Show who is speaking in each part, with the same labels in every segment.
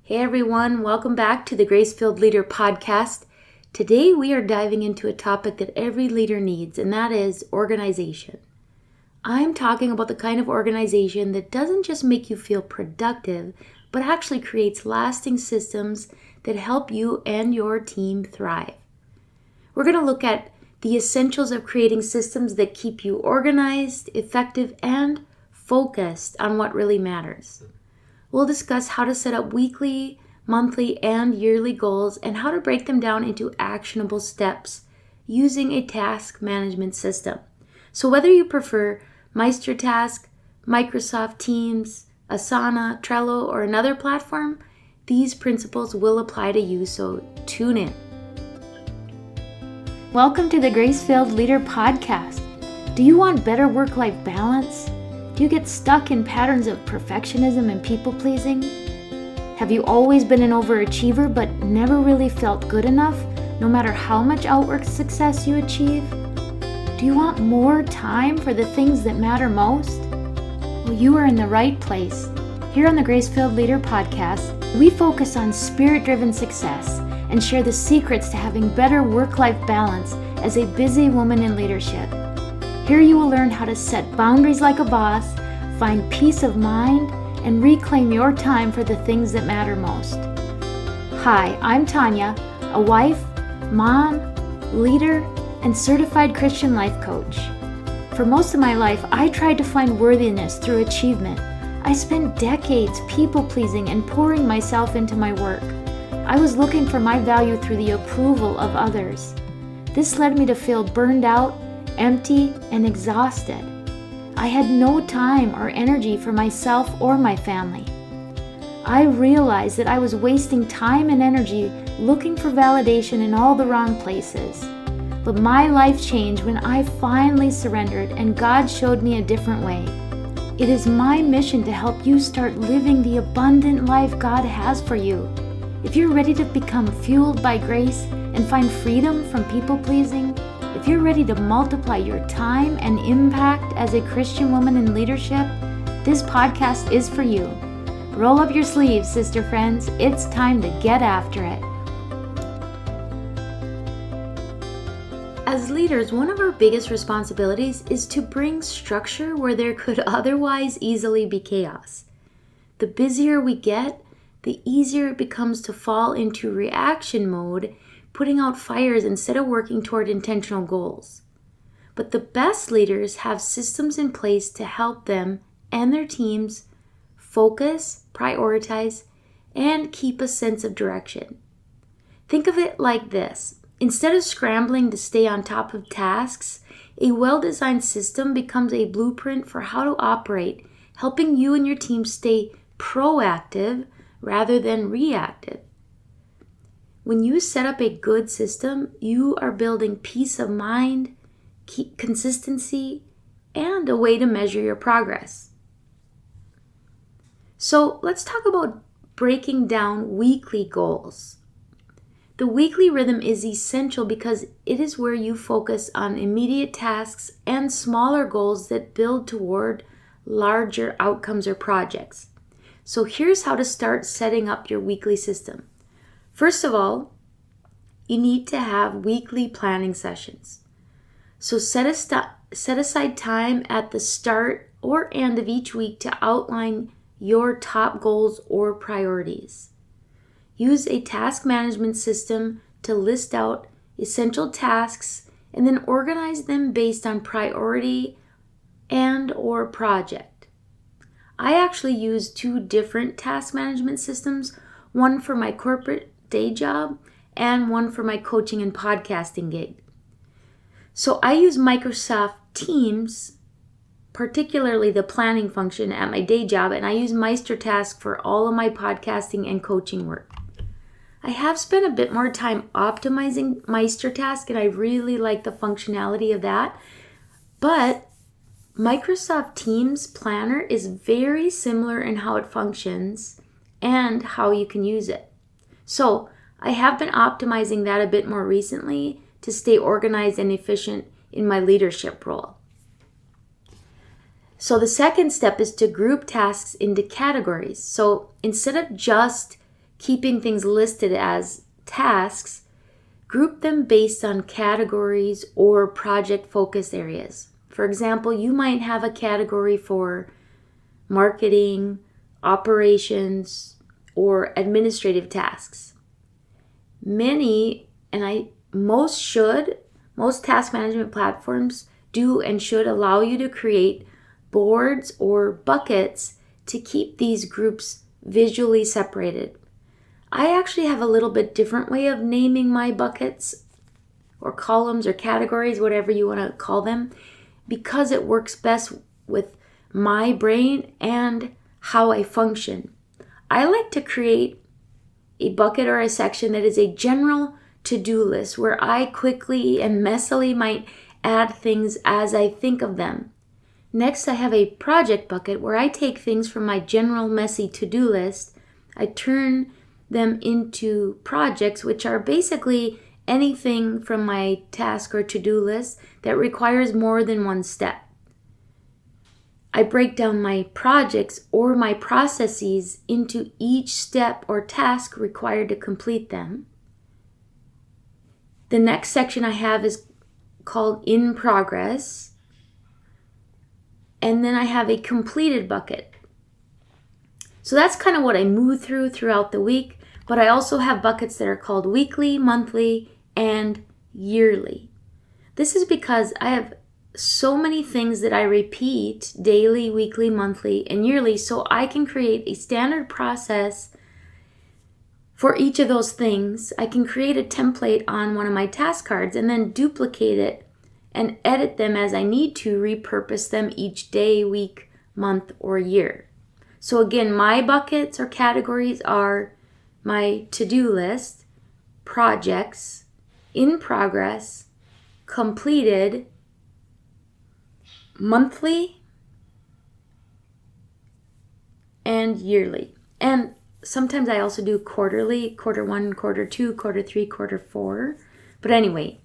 Speaker 1: Hey everyone, welcome back to the Grace-Filled Leader podcast. Today we are diving into a topic that every leader needs, and that is organization. I'm talking about the kind of organization that doesn't just make you feel productive, but actually creates lasting systems that help you and your team thrive. We're going to look at the essentials of creating systems that keep you organized, effective, and focused on what really matters. We'll discuss how to set up weekly, monthly, and yearly goals and how to break them down into actionable steps using a task management system. So whether you prefer MeisterTask, Microsoft Teams, Asana, Trello, or another platform, these principles will apply to you, so tune in. Welcome to the Grace-Filled Leader podcast. Do you want better work-life balance? Do you get stuck in patterns of perfectionism and people-pleasing? Have you always been an overachiever but never really felt good enough, no matter how much outward success you achieve? Do you want more time for the things that matter most? Well, you are in the right place. Here on the Grace-Filled Leader podcast, we focus on spirit-driven success and share the secrets to having better work-life balance as a busy woman in leadership. Here you will learn how to set boundaries like a boss, find peace of mind, and reclaim your time for the things that matter most. Hi, I'm Tanya, a wife, mom, leader, and certified Christian life coach. For most of my life, I tried to find worthiness through achievement. I spent decades people-pleasing and pouring myself into my work. I was looking for my value through the approval of others. This led me to feel burned out, empty, and exhausted. I had no time or energy for myself or my family. I realized that I was wasting time and energy looking for validation in all the wrong places. But my life changed when I finally surrendered and God showed me a different way. It is my mission to help you start living the abundant life God has for you. If you're ready to become fueled by grace and find freedom from people-pleasing, if you're ready to multiply your time and impact as a Christian woman in leadership, this podcast is for you. Roll up your sleeves, sister friends. It's time to get after it. As leaders, one of our biggest responsibilities is to bring structure where there could otherwise easily be chaos. The busier we get, the easier it becomes to fall into reaction mode, putting out fires instead of working toward intentional goals. But the best leaders have systems in place to help them and their teams focus, prioritize, and keep a sense of direction. Think of it like this. Instead of scrambling to stay on top of tasks, a well-designed system becomes a blueprint for how to operate, helping you and your team stay proactive rather than reactive. When you set up a good system, you are building peace of mind, consistency, and a way to measure your progress. So let's talk about breaking down weekly goals. The weekly rhythm is essential because it is where you focus on immediate tasks and smaller goals that build toward larger outcomes or projects. So here's how to start setting up your weekly system. First of all, you need to have weekly planning sessions. So set aside time at the start or end of each week to outline your top goals or priorities. Use a task management system to list out essential tasks and then organize them based on priority and or project. I actually use two different task management systems, one for my corporate day job and one for my coaching and podcasting gig. So I use Microsoft Teams, particularly the planning function at my day job, and I use MeisterTask for all of my podcasting and coaching work. I have spent a bit more time optimizing MeisterTask, and I really like the functionality of that. But Microsoft Teams Planner is very similar in how it functions and how you can use it. So I have been optimizing that a bit more recently to stay organized and efficient in my leadership role. So the second step is to group tasks into categories. So instead of just keeping things listed as tasks, group them based on categories or project focus areas. For example, you might have a category for marketing, operations, or administrative tasks. Most task management platforms do and should allow you to create boards or buckets to keep these groups visually separated. I actually have a little bit different way of naming my buckets or columns or categories, whatever you want to call them, because it works best with my brain and how I function. I like to create a bucket or a section that is a general to-do list where I quickly and messily might add things as I think of them. Next, I have a project bucket where I take things from my general messy to-do list, I turn them into projects, which are basically anything from my task or to-do list that requires more than one step. I break down my projects or my processes into each step or task required to complete them. The next section I have is called in progress. And then I have a completed bucket. So that's kind of what I move throughout the week. But I also have buckets that are called weekly, monthly, and yearly. This is because I have so many things that I repeat daily, weekly, monthly, and yearly, so I can create a standard process for each of those things. I can create a template on one of my task cards and then duplicate it and edit them as I need to, repurpose them each day, week, month, or year. So again, my buckets or categories are my to-do list, projects, in progress, completed, monthly, and yearly. And sometimes I also do quarterly, quarter 1, quarter 2, quarter 3, quarter 4. But anyway,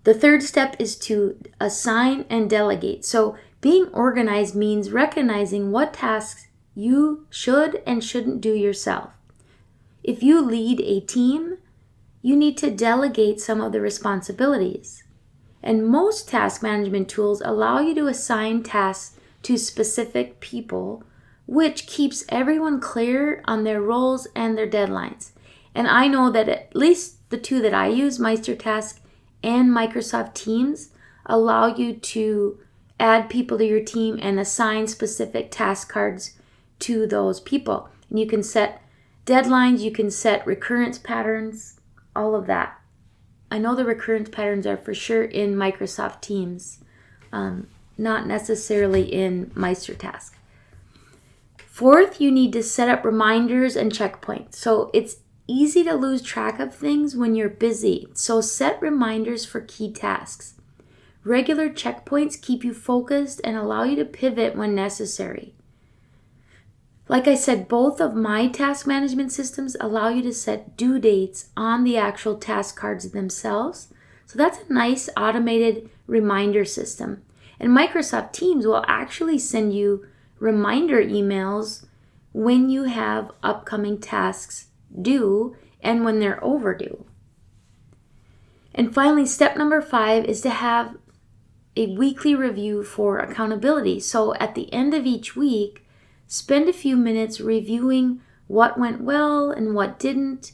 Speaker 1: the third step is to assign and delegate. So being organized means recognizing what tasks you should and shouldn't do yourself. If you lead a team, you need to delegate some of the responsibilities. And most task management tools allow you to assign tasks to specific people, which keeps everyone clear on their roles and their deadlines. And I know that at least the two that I use, MeisterTask and Microsoft Teams, allow you to add people to your team and assign specific task cards to those people. And you can set deadlines, you can set recurrence patterns, all of that. I know the recurrence patterns are for sure in Microsoft Teams, not necessarily in MeisterTask. Fourth, you need to set up reminders and checkpoints. So it's easy to lose track of things when you're busy. So set reminders for key tasks. Regular checkpoints keep you focused and allow you to pivot when necessary. Like I said, both of my task management systems allow you to set due dates on the actual task cards themselves. So that's a nice automated reminder system. And Microsoft Teams will actually send you reminder emails when you have upcoming tasks due and when they're overdue. And finally, step number 5 is to have a weekly review for accountability. So at the end of each week, spend a few minutes reviewing what went well and what didn't.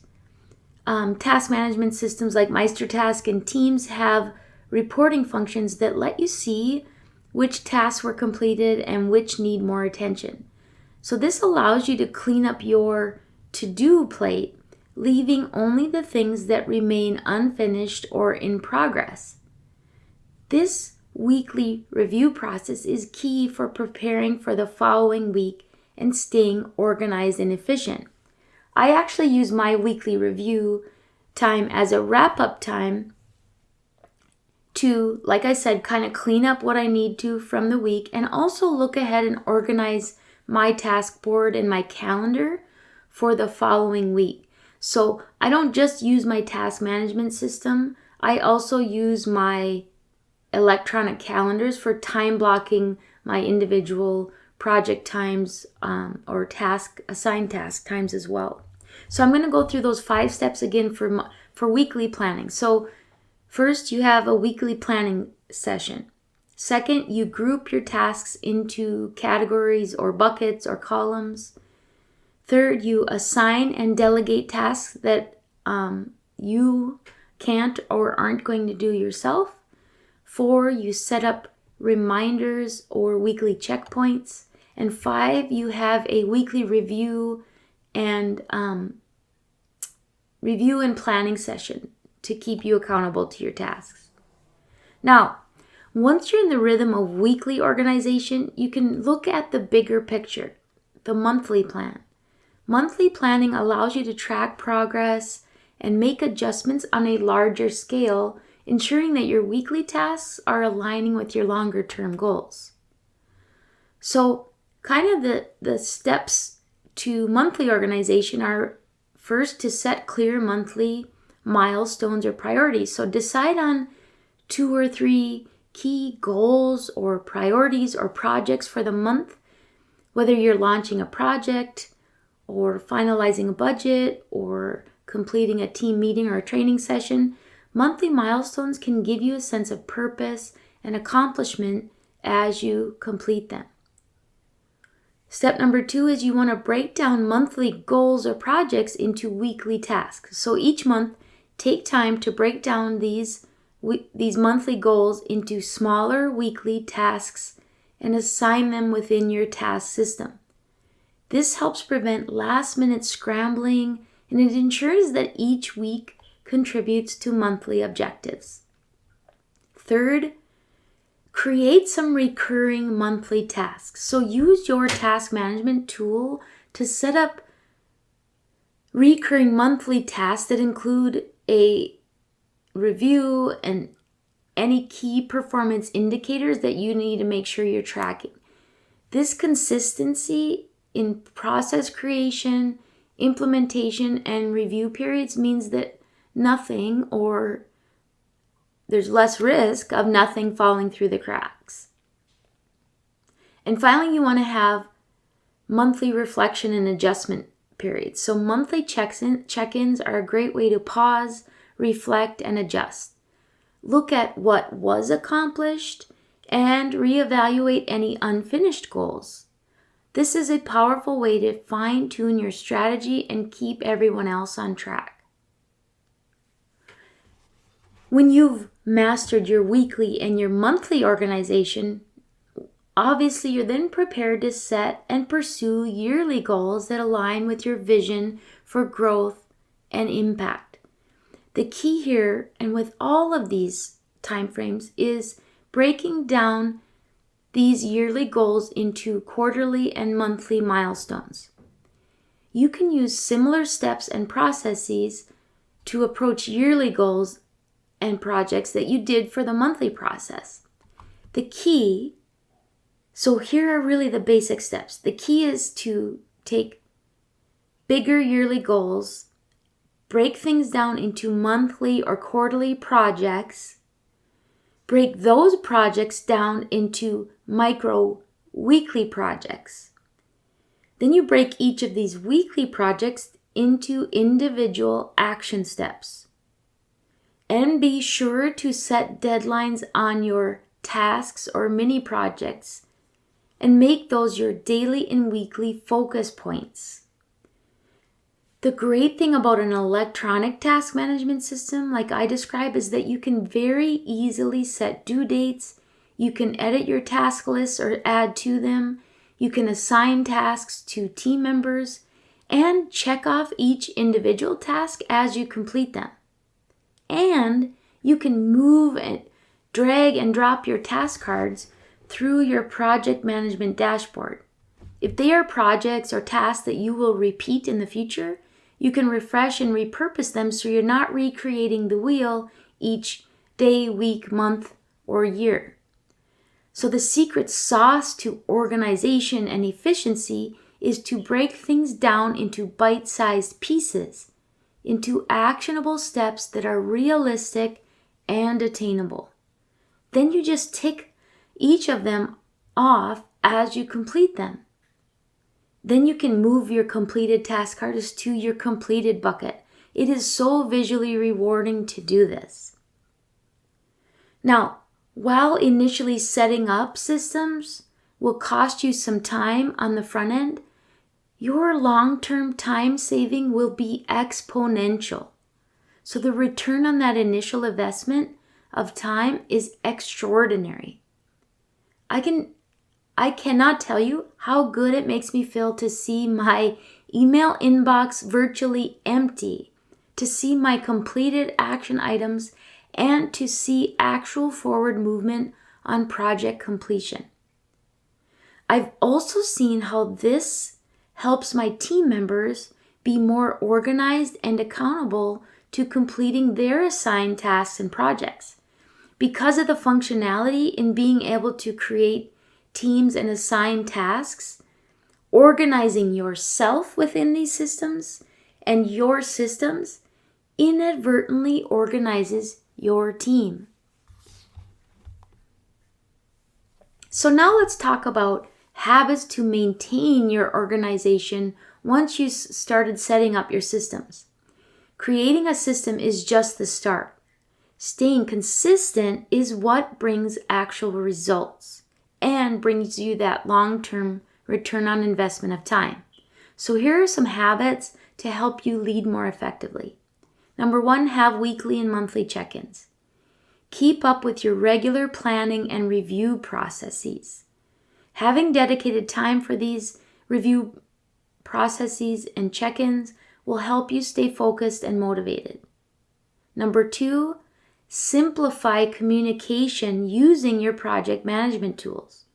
Speaker 1: Task management systems like MeisterTask and Teams have reporting functions that let you see which tasks were completed and which need more attention. So this allows you to clean up your to-do plate, leaving only the things that remain unfinished or in progress. This weekly review process is key for preparing for the following week and staying organized and efficient. I actually use my weekly review time as a wrap-up time to, like I said, kind of clean up what I need to from the week and also look ahead and organize my task board and my calendar for the following week. So I don't just use my task management system, I also use my electronic calendars for time blocking my individual project times or assigned task times as well. So I'm going to go through those 5 steps again for weekly planning. So first, you have a weekly planning session. Second, you group your tasks into categories or buckets or columns. Third, you assign and delegate tasks that you can't or aren't going to do yourself. 4, you set up reminders or weekly checkpoints. And 5, you have a weekly review and planning session to keep you accountable to your tasks. Now, once you're in the rhythm of weekly organization, you can look at the bigger picture, the monthly plan. Monthly planning allows you to track progress and make adjustments on a larger scale, ensuring that your weekly tasks are aligning with your longer term goals. So kind of the steps to monthly organization are first to set clear monthly milestones or priorities. So decide on 2 or 3 key goals or priorities or projects for the month, whether you're launching a project or finalizing a budget or completing a team meeting or a training session. Monthly milestones can give you a sense of purpose and accomplishment as you complete them. Step number 2 is you want to break down monthly goals or projects into weekly tasks. So each month, take time to break down these monthly goals into smaller weekly tasks and assign them within your task system. This helps prevent last-minute scrambling, and it ensures that each week contributes to monthly objectives. Third, create some recurring monthly tasks. So use your task management tool to set up recurring monthly tasks that include a review and any key performance indicators that you need to make sure you're tracking. This consistency in process creation, implementation, and review periods means that there's less risk of nothing falling through the cracks. And finally, you want to have monthly reflection and adjustment periods. So monthly check-ins are a great way to pause, reflect, and adjust. Look at what was accomplished and reevaluate any unfinished goals. This is a powerful way to fine-tune your strategy and keep everyone else on track. When you've mastered your weekly and your monthly organization, obviously you're then prepared to set and pursue yearly goals that align with your vision for growth and impact. The key here, and with all of these timeframes, is breaking down these yearly goals into quarterly and monthly milestones. You can use similar steps and processes to approach yearly goals and projects that you did for the monthly process. So here are really the basic steps. The key is to take bigger yearly goals, break things down into monthly or quarterly projects, break those projects down into micro weekly projects. Then you break each of these weekly projects into individual action steps. And be sure to set deadlines on your tasks or mini projects and make those your daily and weekly focus points. The great thing about an electronic task management system like I described is that you can very easily set due dates. You can edit your task lists or add to them. You can assign tasks to team members and check off each individual task as you complete them. And you can move and drag and drop your task cards through your project management dashboard. If they are projects or tasks that you will repeat in the future, you can refresh and repurpose them so you're not recreating the wheel each day, week, month, or year. So the secret sauce to organization and efficiency is to break things down into bite-sized pieces, into actionable steps that are realistic and attainable. Then you just tick each of them off as you complete them. Then you can move your completed task artist to your completed bucket. It is so visually rewarding to do this. Now, while initially setting up systems will cost you some time on the front end, your long-term time saving will be exponential. So the return on that initial investment of time is extraordinary. I cannot tell you how good it makes me feel to see my email inbox virtually empty, to see my completed action items, and to see actual forward movement on project completion. I've also seen how this helps my team members be more organized and accountable to completing their assigned tasks and projects. Because of the functionality in being able to create teams and assign tasks, organizing yourself within these systems and your systems inadvertently organizes your team. So now let's talk about habits to maintain your organization once you started setting up your systems. Creating a system is just the start. Staying consistent is what brings actual results and brings you that long-term return on investment of time. So here are some habits to help you lead more effectively. Number 1, have weekly and monthly check-ins. Keep up with your regular planning and review processes. Having dedicated time for these review processes and check-ins will help you stay focused and motivated. Number 2, simplify communication using your project management tools.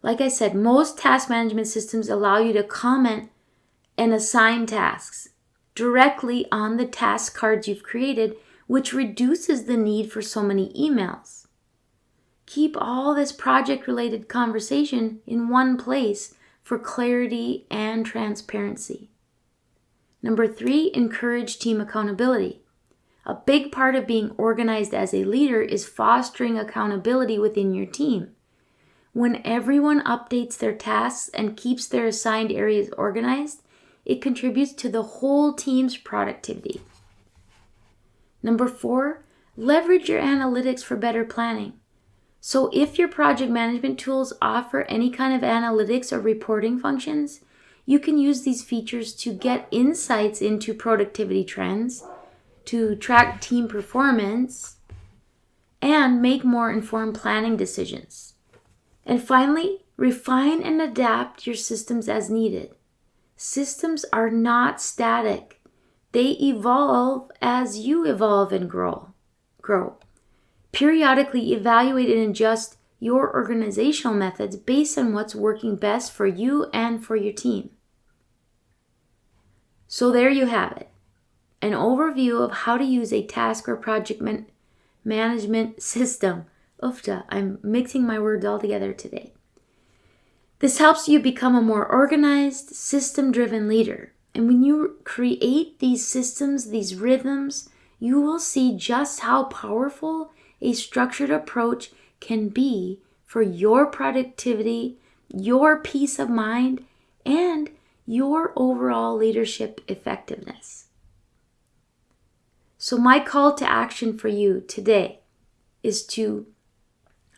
Speaker 1: Like I said, most task management systems allow you to comment and assign tasks directly on the task cards you've created, which reduces the need for so many emails. Keep all this project-related conversation in one place for clarity and transparency. Number 3, encourage team accountability. A big part of being organized as a leader is fostering accountability within your team. When everyone updates their tasks and keeps their assigned areas organized, it contributes to the whole team's productivity. Number 4, leverage your analytics for better planning. So if your project management tools offer any kind of analytics or reporting functions, you can use these features to get insights into productivity trends, to track team performance, and make more informed planning decisions. And finally, refine and adapt your systems as needed. Systems are not static. They evolve as you evolve and grow. Periodically evaluate and adjust your organizational methods based on what's working best for you and for your team. So there you have it. An overview of how to use a task or project management system. Oofta, I'm mixing my words all together today. This helps you become a more organized, system-driven leader. And when you create these systems, these rhythms, you will see just how powerful a structured approach can be for your productivity, your peace of mind, and your overall leadership effectiveness. So my call to action for you today is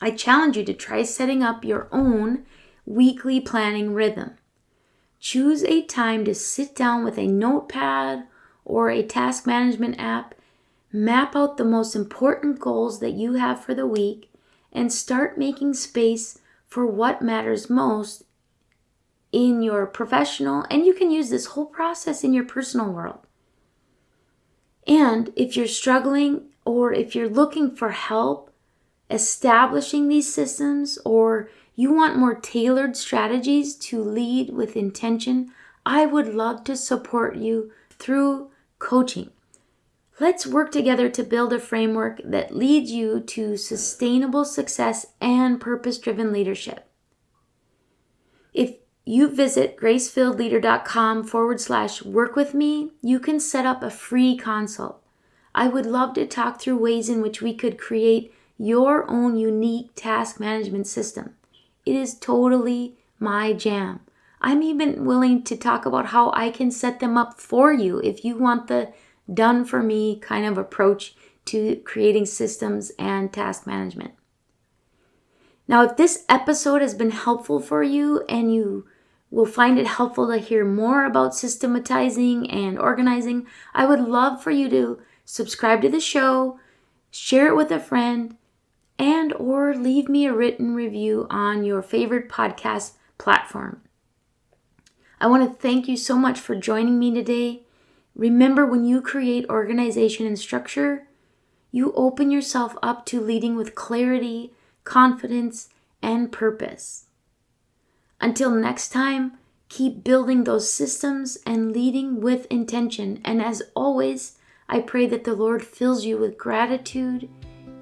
Speaker 1: I challenge you to try setting up your own weekly planning rhythm. Choose a time to sit down with a notepad or a task management app, map out the most important goals that you have for the week, and start making space for what matters most in your professional, and you can use this whole process in your personal world. And if you're struggling or if you're looking for help establishing these systems, or you want more tailored strategies to lead with intention, I would love to support you through coaching. Let's work together to build a framework that leads you to sustainable success and purpose-driven leadership. If you visit gracefilledleader.com/work with me, you can set up a free consult. I would love to talk through ways in which we could create your own unique task management system. It is totally my jam. I'm even willing to talk about how I can set them up for you if you want the done for me kind of approach to creating systems and task management. Now, if this episode has been helpful for you and you will find it helpful to hear more about systematizing and organizing, I would love for you to subscribe to the show, share it with a friend, and or leave me a written review on your favorite podcast platform. I want to thank you so much for joining me today. Remember, when you create organization and structure, you open yourself up to leading with clarity, confidence, and purpose. Until next time, keep building those systems and leading with intention. And as always, I pray that the Lord fills you with gratitude,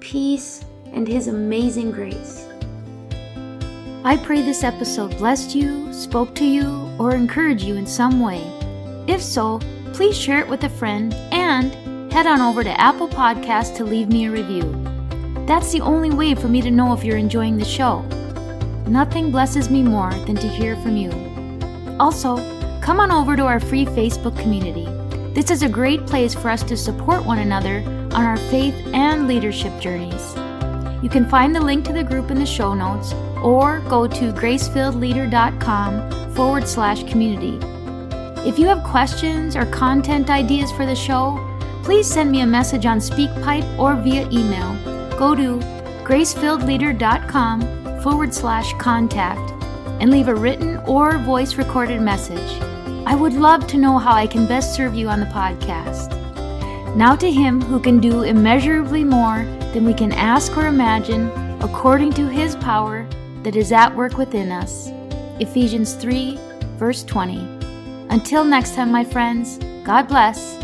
Speaker 1: peace, and His amazing grace. I pray this episode blessed you, spoke to you, or encouraged you in some way. If so, please share it with a friend and head on over to Apple Podcasts to leave me a review. That's the only way for me to know if you're enjoying the show. Nothing blesses me more than to hear from you. Also, come on over to our free Facebook community. This is a great place for us to support one another on our faith and leadership journeys. You can find the link to the group in the show notes or go to gracefilledleader.com/community. If you have questions or content ideas for the show, please send me a message on SpeakPipe or via email. Go to gracefilledleader.com/contact and leave a written or voice recorded message. I would love to know how I can best serve you on the podcast. Now to Him who can do immeasurably more than we can ask or imagine, according to His power that is at work within us. Ephesians 3, verse 20. Until next time, my friends, God bless.